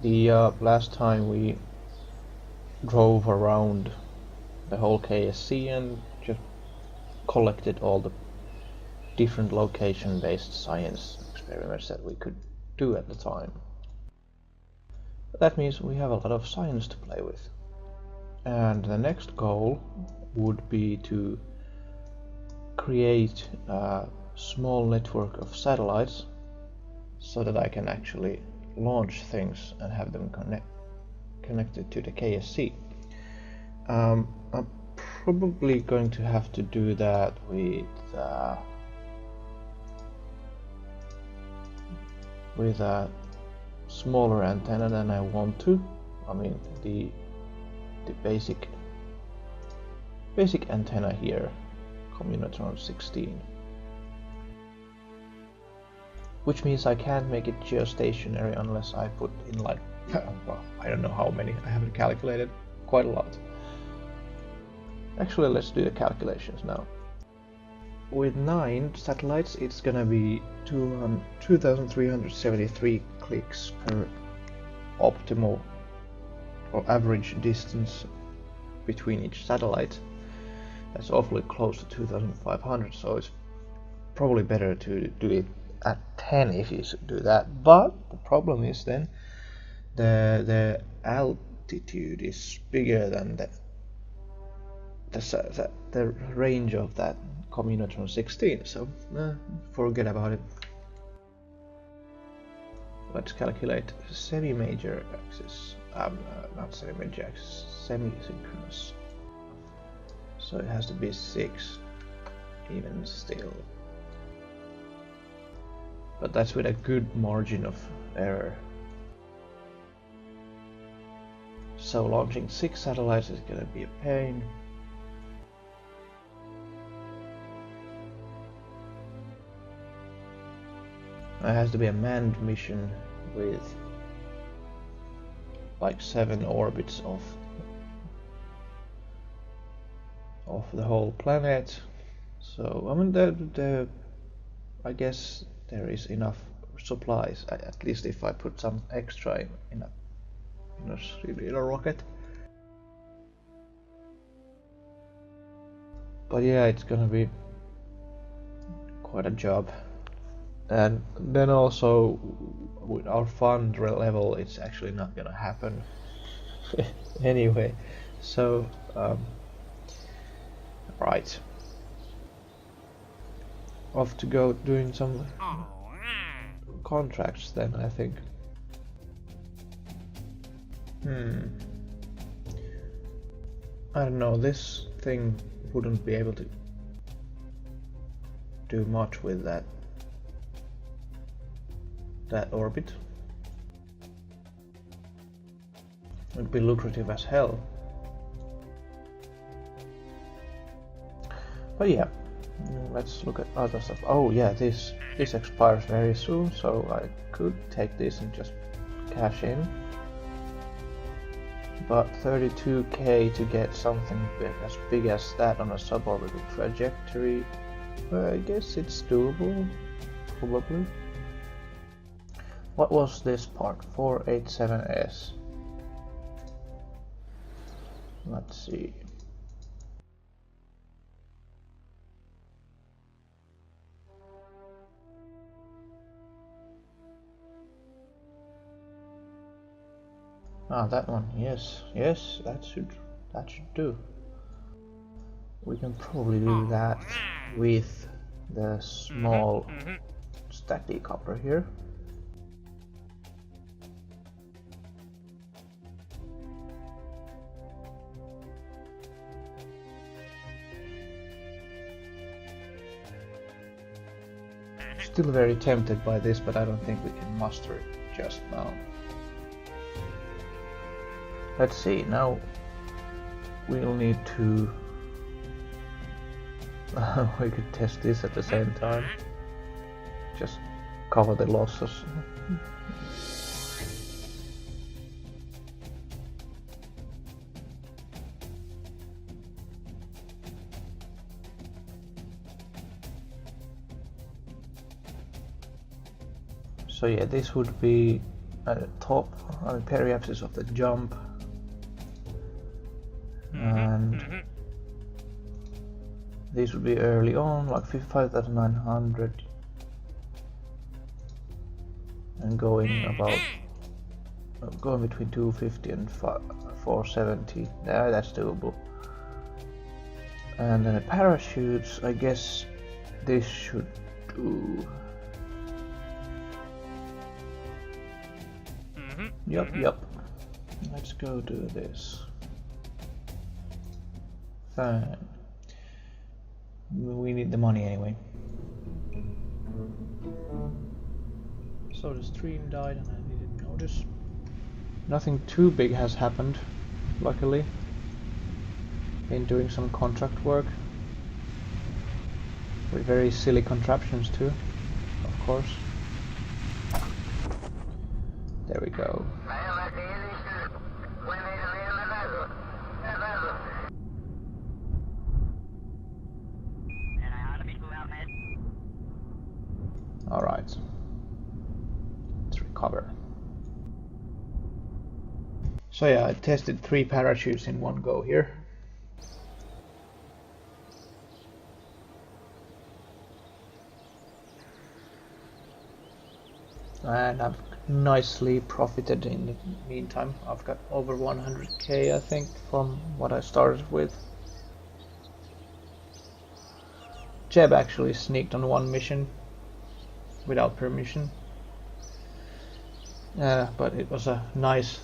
The last time we drove around the whole KSC and just collected all the different location-based science experiments that we could do at the time. That means we have a lot of science to play with. And the next goal would be to create a small network of satellites so that I can actually launch things and have them connected to the KSC. I'm probably going to have to do that with a smaller antenna than I want to. I mean the basic antenna here, Communotron 16. Which means I can't make it geostationary unless I put in like, well, I don't know how many, I haven't calculated, quite a lot. Actually, let's do the calculations now. With 9 satellites, it's gonna be 2,373 clicks per optimal or average distance between each satellite. That's awfully close to 2,500, so it's probably better to do it at 10 if you do that. But the problem is then the altitude is bigger than the range of that Communotron 16, so forget about it. Let's calculate semi-major axis, not semi-major axis, semi-synchronous. So it has to be 6, even still. But that's with a good margin of error. So launching 6 satellites is gonna be a pain. It has to be a manned mission with like 7 orbits of the whole planet. So I mean, I guess there is enough supplies, at least if I put some extra in a rocket. But yeah, it's gonna be quite a job. And then also with our fund level, it's actually not gonna happen anyway. So right, off to go doing some contracts then, I think. I don't know, this thing wouldn't be able to do much with that orbit. It'd be lucrative as hell. But yeah, let's look at other stuff. Oh yeah, this expires very soon, so I could take this and just cash in. But 32k to get something as big as that on a suborbital trajectory, I guess it's doable, probably. What was this part? 487S. Let's see. Ah, that one. Yes, that should do. We can probably do that with the small stack decoupler here. Still very tempted by this, but I don't think we can muster it just now. Let's see, now we'll need to we could test this at the same time, just cover the losses. So yeah, this would be at the top, on the periapsis of the jump, and these would be early on, like 55,900, and going between 250 and 470. Yeah, that's doable. And then the parachutes, I guess this should do. Yup. Let's go do this. Fine. We need the money anyway. So the stream died and I didn't notice. Nothing too big has happened, luckily. Been doing some contract work. With very silly contraptions too, of course. There we go. Alright. Let's recover. So yeah, I tested 3 parachutes in one go here. And I've nicely profited in the meantime. I've got over 100k, I think, from what I started with. Jeb actually sneaked on one mission without permission, but it was a nice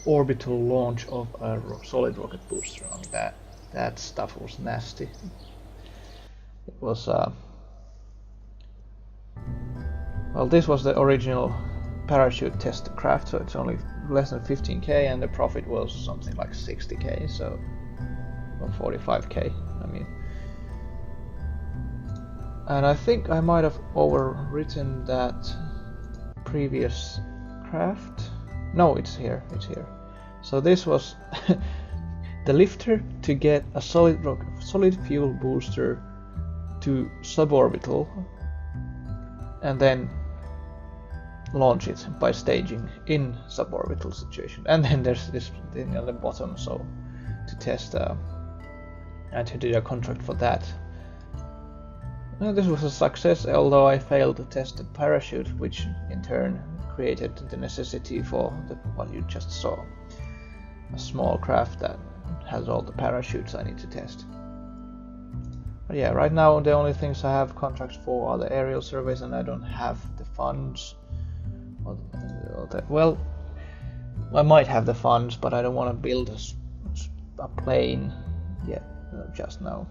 orbital launch of a solid rocket booster. On that stuff was nasty. It was well, this was the original parachute test craft, so it's only less than 15k, and the profit was something like 60k, so or 45k, I mean. And I think I might have overwritten that previous craft. No, it's here. So this was the lifter to get a solid fuel booster to suborbital, and then launch it by staging in suborbital situation. And then there's this thing on the bottom, so to test and to do a contract for that. This was a success, although I failed to test the parachute, which in turn created the necessity for what you just saw. A small craft that has all the parachutes I need to test. But yeah, right now the only things I have contracts for are the aerial surveys, and I don't have the funds. Well, I might have the funds, but I don't want to build a plane yet, just now.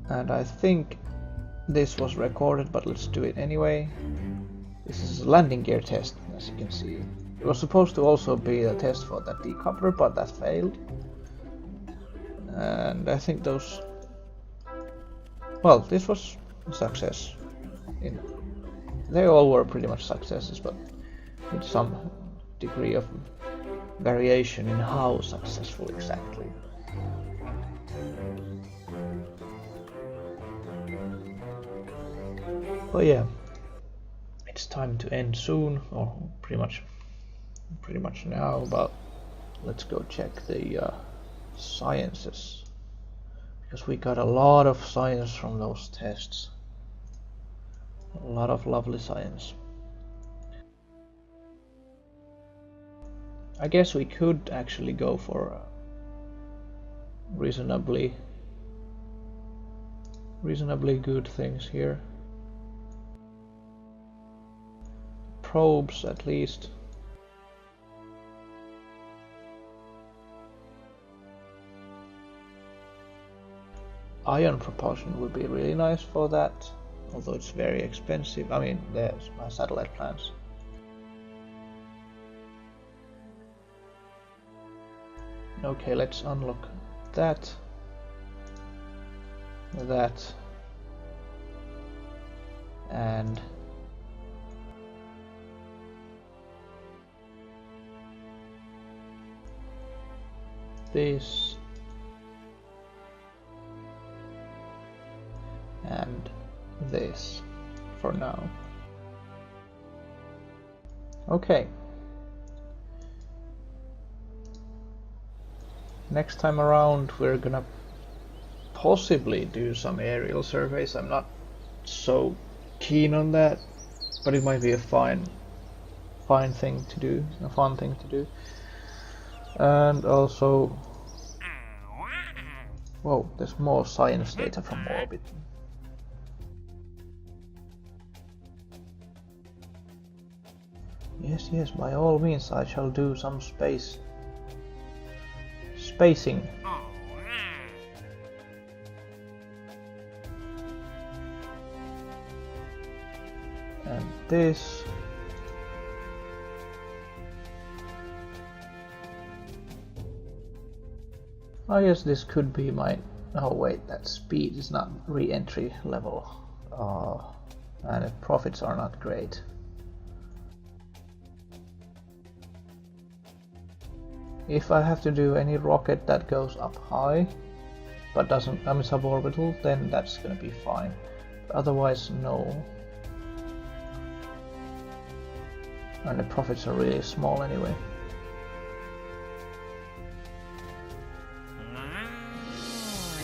And I think this was recorded, but let's do it anyway. This is a landing gear test, as you can see. It was supposed to also be a test for that decoupler, but that failed. And I think those... Well, this was a success. They all were pretty much successes, but with some degree of variation in how successful exactly. But yeah, it's time to end soon, or pretty much now, but let's go check the sciences, because we got a lot of science from those tests. A lot of lovely science. I guess we could actually go for reasonably good things here. Probes, at least. Ion propulsion would be really nice for that, although it's very expensive. I mean, there's my satellite plans. Okay, let's unlock that, and this, and this for now. Okay. Next time around we're gonna possibly do some aerial surveys. I'm not so keen on that, but it might be a fine thing to do, a fun thing to do. And also, whoa, there's more science data from orbit. Yes, by all means I shall do some spacing. And this. I guess this could be my... Oh wait, that speed is not re-entry level. And the profits are not great. If I have to do any rocket that goes up high, but doesn't, I'm suborbital, then that's gonna be fine. But otherwise, no. And the profits are really small anyway.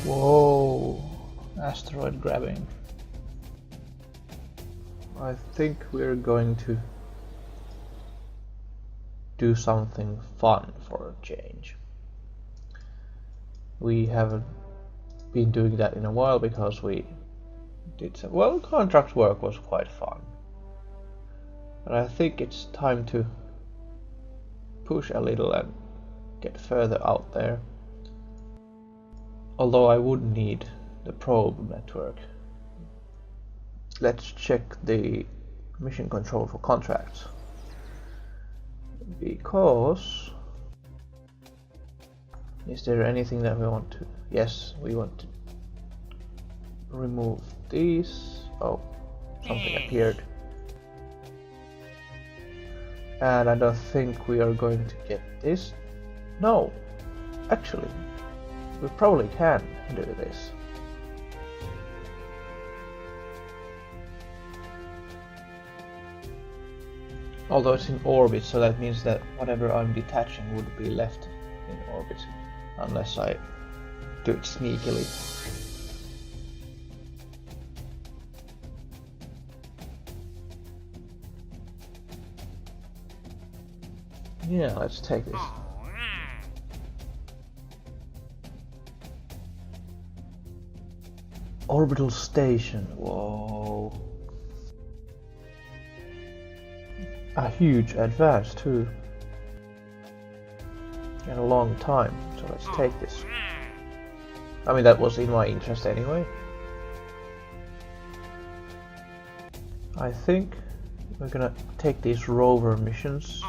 Whoa, asteroid grabbing. I think we're going to do something fun for a change. We haven't been doing that in a while because we did some, well, contract work was quite fun. But I think it's time to push a little and get further out there. Although I would need the probe network. Let's check the mission control for contracts. Because... is there anything that we want to... Yes, we want to remove these. Oh, something appeared. And I don't think we are going to get this. No, actually, we probably can do this. Although it's in orbit, so that means that whatever I'm detaching would be left in orbit, unless I do it sneakily. Yeah, let's take this. Orbital station, whoa. A huge advance too. In a long time, so let's take this. I mean, that was in my interest anyway. I think we're gonna take these rover missions.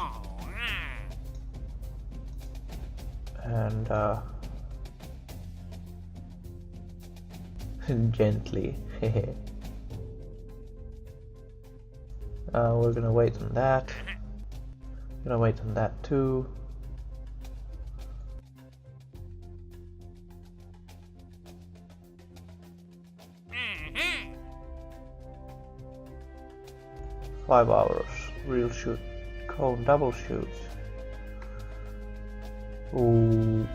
And gently. We're gonna wait on that. Gonna wait on that too. Five hours. Real shoot. Cone double shoot. Ooh.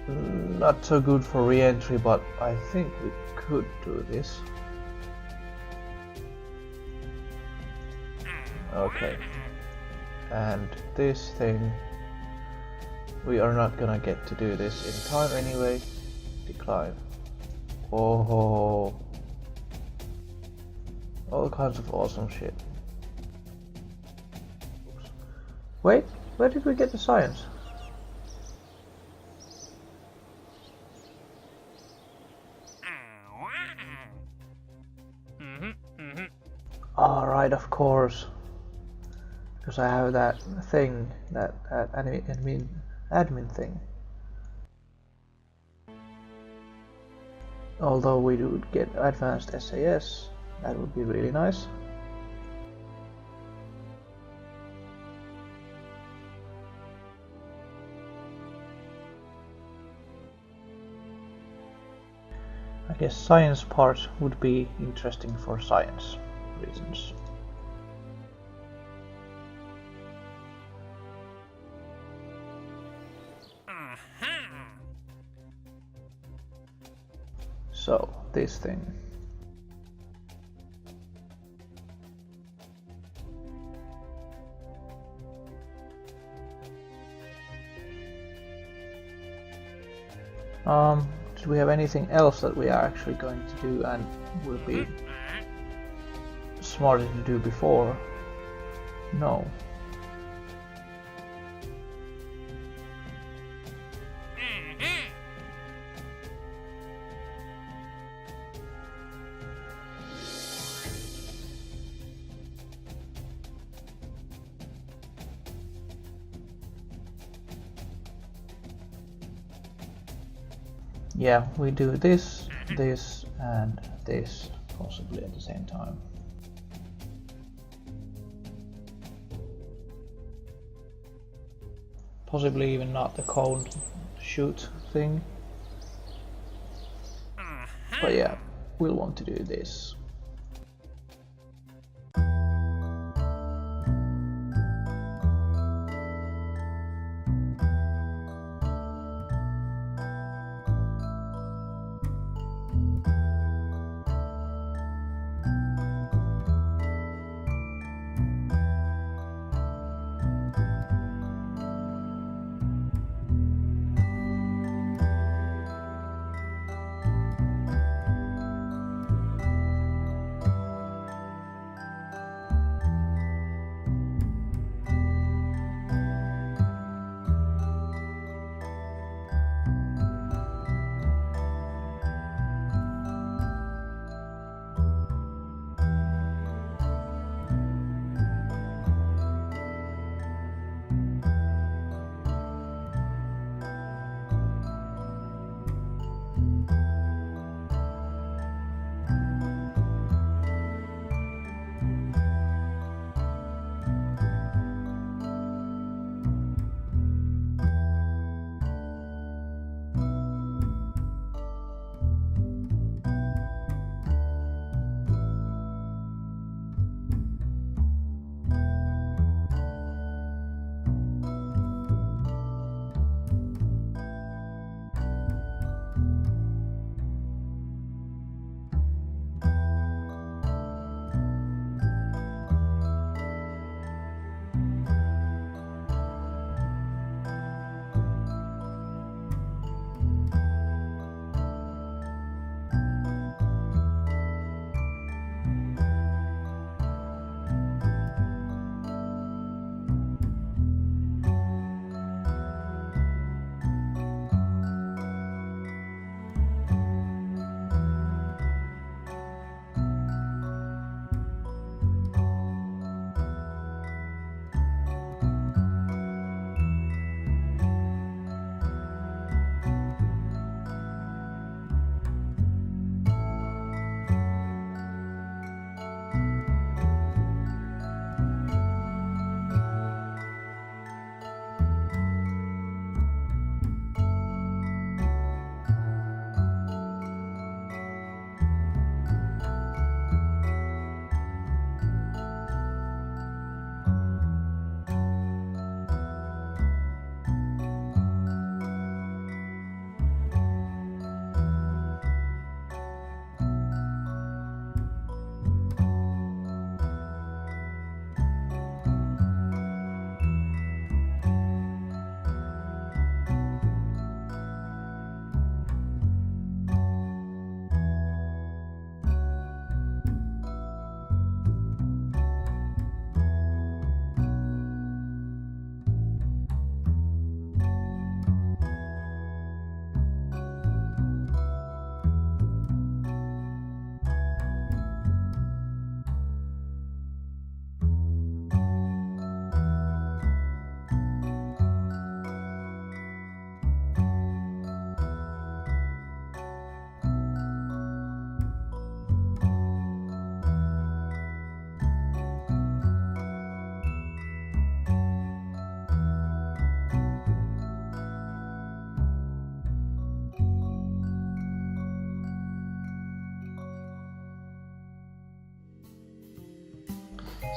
Not so good for re-entry, but I think we could do this. Okay. And this thing, we are not gonna get to do this in time anyway. Decline. Oh, all kinds of awesome shit. Oops. Wait, where did we get the science? Alright, of course. Because I have that thing, that admin thing. Although we would get advanced SAS, that would be really nice. I guess science part would be interesting for science reasons. So, this thing. Do we have anything else that we are actually going to do and will be smarter to do before? No. Yeah, we do this, this, and this possibly at the same time. Possibly even not the cold shoot thing. But yeah, we'll want to do this.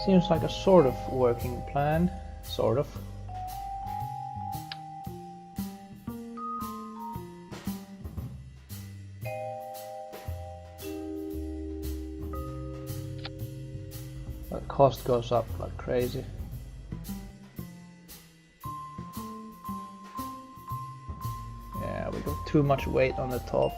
Seems like a sort of working plan, sort of. cost goes up like crazy. Yeah, we got too much weight on the top.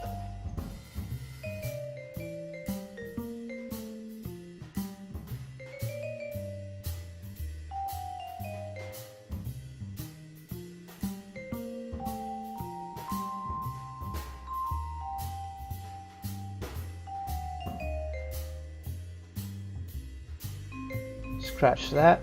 Scratch that.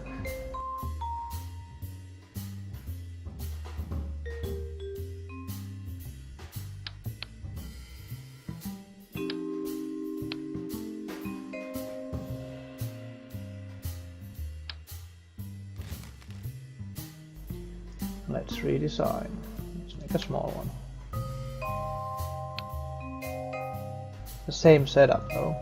Let's redesign. Let's make a small one. The same setup though.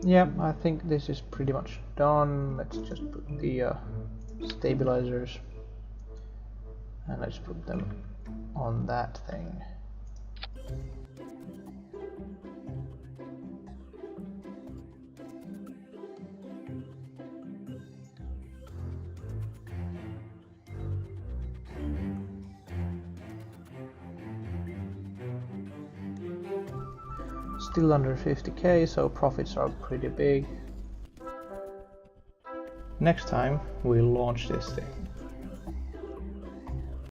Yeah, I think this is pretty much done. Let's just put the stabilizers and let's put them on that thing. Still under 50k, so profits are pretty big. Next time we'll launch this thing.